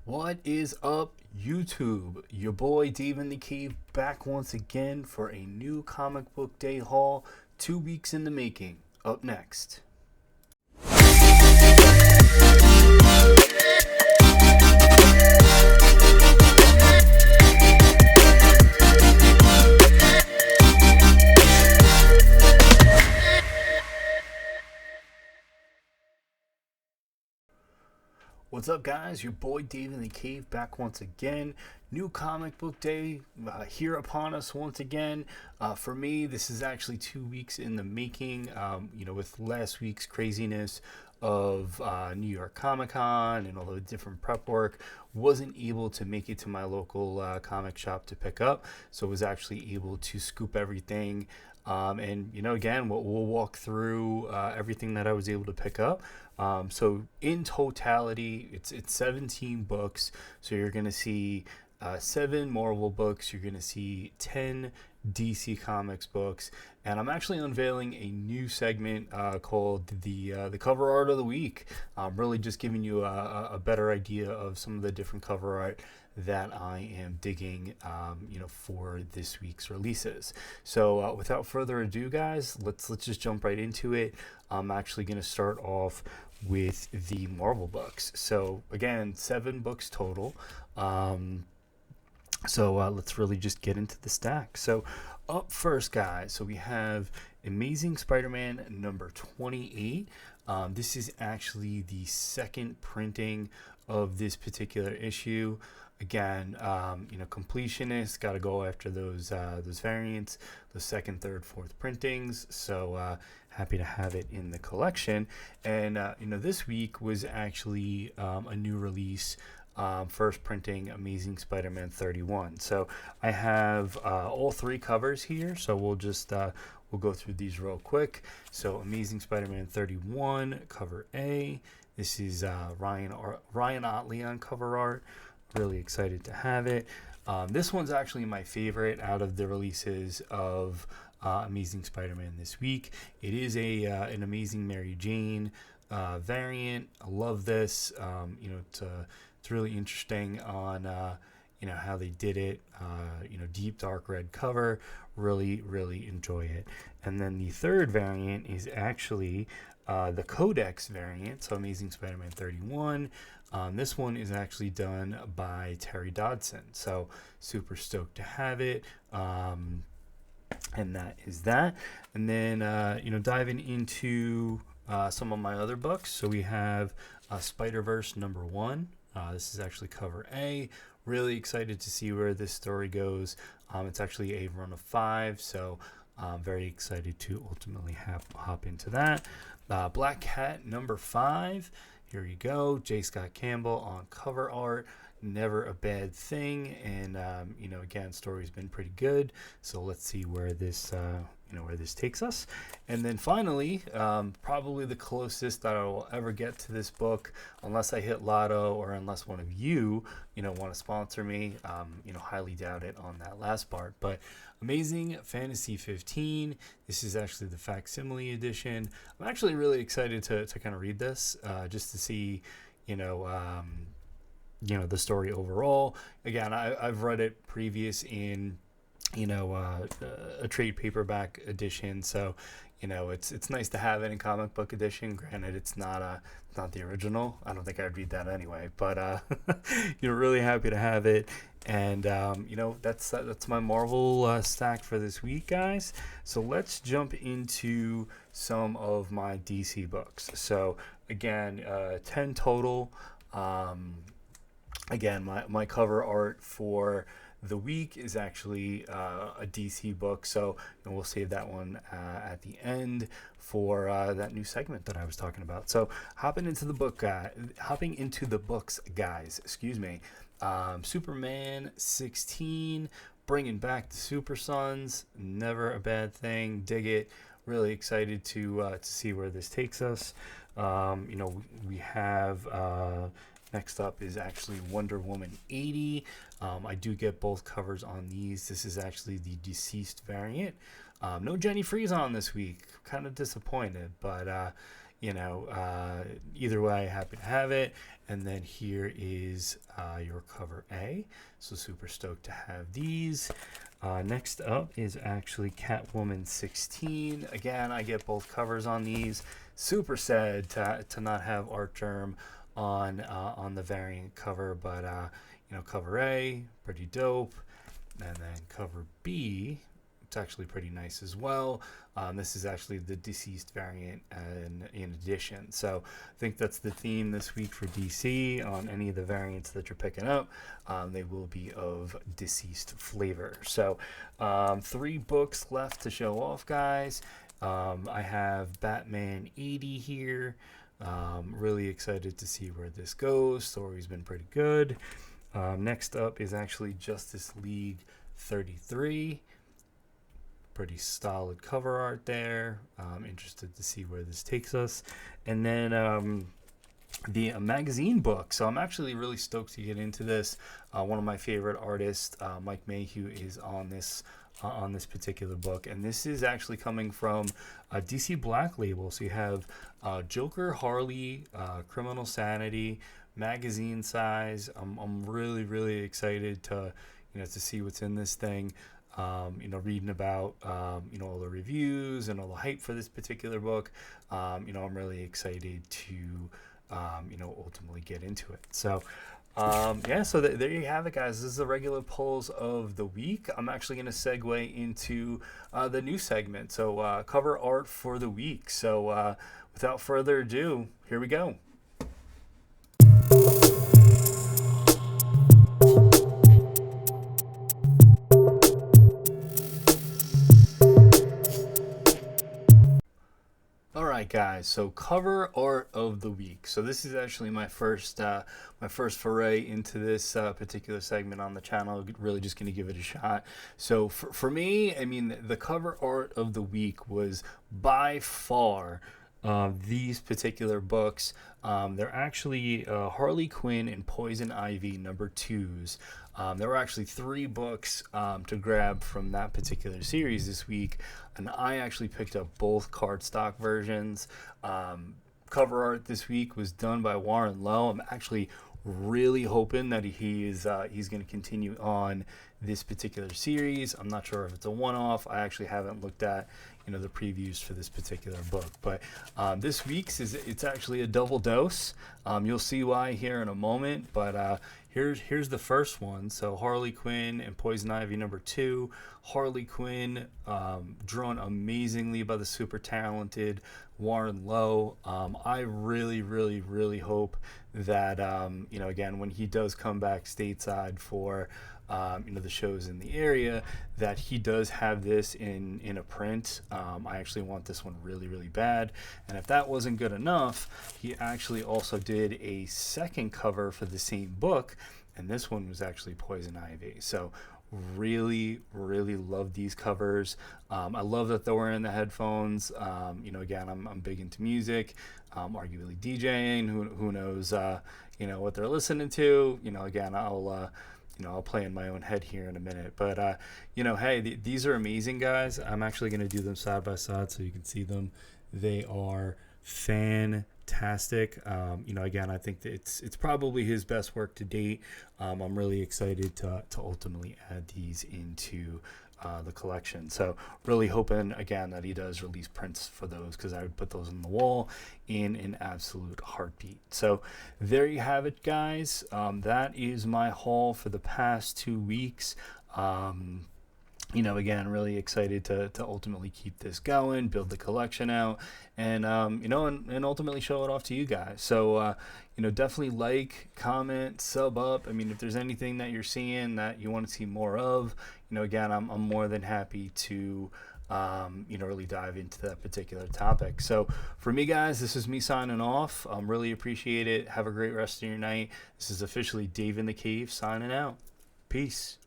What is up, YouTube? Your boy Dave in the Cave back once again for a new comic book day haul, 2 weeks in the making. Up next. What's up, guys? Your boy Dave in the Cave back once again. New comic book day here upon us once again. For me, this is actually 2 weeks in the making. With last week's craziness of New York Comic Con and all the different prep work, wasn't able to make it to my local comic shop to pick up. So I was actually able to scoop everything. Again, we'll walk through everything that I was able to pick up. So in totality, it's 17 books. So you're going to see 7 Marvel books. You're going to see 10 DC Comics books. And I'm actually unveiling a new segment called the cover art of the week. Really just giving you a better idea of some of the different cover art that I am digging, for this week's releases. So without further ado, guys, let's just jump right into it. I'm actually going to start off with the Marvel books. So again, 7 books total. Let's really just get into the stack. So up first, guys, so we have Amazing Spider-Man number 28. This is actually the second printing of this particular issue. Again, completionists got to go after those variants, the second, third, fourth printings. So happy to have it in the collection. And this week was actually a new release. First printing Amazing Spider-Man 31. So I have all 3 covers here. So we'll go through these real quick. So Amazing Spider-Man 31, cover A. This is Ryan Otley on cover art. Really excited to have it. This one's actually my favorite out of the releases of Amazing Spider-Man this week. It is an Amazing Mary Jane variant. I love this. It's really interesting on how they did it. Deep dark red cover. Really enjoy it. And then the third variant is actually the Codex variant. So Amazing Spider-Man 31. This one is actually done by Terry Dodson. So super stoked to have it. And that is that. And then diving into some of my other books. So we have Spider-Verse number 1. This is actually cover A. Really excited to see where this story goes. It's actually a run of 5, so I'm very excited to ultimately hop into that. Black Cat number 5. Here you go. J. Scott Campbell on cover art. Never a bad thing. And, again, story's been pretty good. So let's see where this takes us. And then finally, probably the closest that I will ever get to this book, unless I hit lotto or unless one of you, want to sponsor me, highly doubt it on that last part. But Amazing Fantasy 15. This is actually the facsimile edition. I'm actually really excited to kind of read this, just to see, the story overall. Again, I've read it previous in a trade paperback edition, so it's nice to have it in comic book edition. Granted, it's not the original. I don't think I'd read that anyway, but really happy to have it. And that's my Marvel stack for this week, guys. So let's jump into some of my DC books. So again, 10 total. Again, my cover art for the week is actually a DC book, so we'll save that one at the end for that new segment that I was talking about. So hopping into the books, guys. Excuse me. Superman 16, bringing back the Super Sons. Never a bad thing. Dig it. Really excited to see where this takes us. We have. Next up is actually Wonder Woman 80. I do get both covers on these. This is actually the deceased variant. No Jenny Freeze on this week. Kind of disappointed, but either way, happy to have it. And then here is your cover A. So super stoked to have these. Next up is actually Catwoman 16. Again, I get both covers on these. Super sad to not have Art Germ on the variant cover, but cover A, pretty dope. And then cover B, it's actually pretty nice as well. This is actually the deceased variant in addition. So I think that's the theme this week for DC. On any of the variants that you're picking up, they will be of deceased flavor. So 3 books left to show off, guys. I have Batman 80 here. Really excited to see where this goes. Story's been pretty good. Next up is actually Justice League 33. Pretty solid cover art there. Interested to see where this takes us. And then the magazine book. So I'm actually really stoked to get into this. One of my favorite artists, Mike Mayhew, is on this particular book, and this is actually coming from DC Black Label. So you have Joker, Harley, Criminal Sanity, magazine size. I'm really excited to to see what's in this thing. Reading about all the reviews and all the hype for this particular book. I'm really excited to ultimately get into it. So so there you have it, guys. This is the regular polls of the week. I'm actually going to segue into the new segment. So cover art for the week. So without further ado, here we go. Alright, guys, so cover art of the week. So this is actually my first foray into this particular segment on the channel. Really just going to give it a shot. So for me, I mean, the cover art of the week was by far these particular books. They're actually Harley Quinn and Poison Ivy #2s. There were actually 3 books to grab from that particular series this week, and I actually picked up both cardstock versions. Cover art this week was done by Warren Lowe. I'm actually really hoping that he's going to continue on this particular series. I'm not sure if it's a one-off. I actually haven't looked at the previews for this particular book, but this week's it's actually a double dose. You'll see why here in a moment, but here's the first one. So Harley Quinn and Poison Ivy #2. Harley Quinn, drawn amazingly by the super talented Warren Lowe. I really hope that again, when he does come back stateside for the shows in the area, that he does have this in a print. I actually want this one really bad. And if that wasn't good enough, he actually also did a second cover for the same book, and this one was actually Poison Ivy. So really love these covers. I love that they're wearing the headphones. Again, I'm big into music, arguably DJing. Who knows what they're listening to. Again, I'll play in my own head here in a minute, but hey, these are amazing, guys. I'm actually going to do them side by side so you can see them. They are fantastic. Again, I think that it's probably his best work to date. I'm really excited to ultimately add these into the collection. So really hoping again that he does release prints for those, because I would put those on the wall in an absolute heartbeat. So there you have it, guys. That is my haul for the past 2 weeks. Again, really excited to ultimately keep this going, build the collection out, and and ultimately show it off to you guys. So definitely like, comment, sub up. I mean, if there's anything that you're seeing that you want to see more of, again, I'm more than happy to really dive into that particular topic. So for me, guys, this is me signing off. Really appreciate it. Have a great rest of your night. This is officially Dave in the Cave signing out. Peace.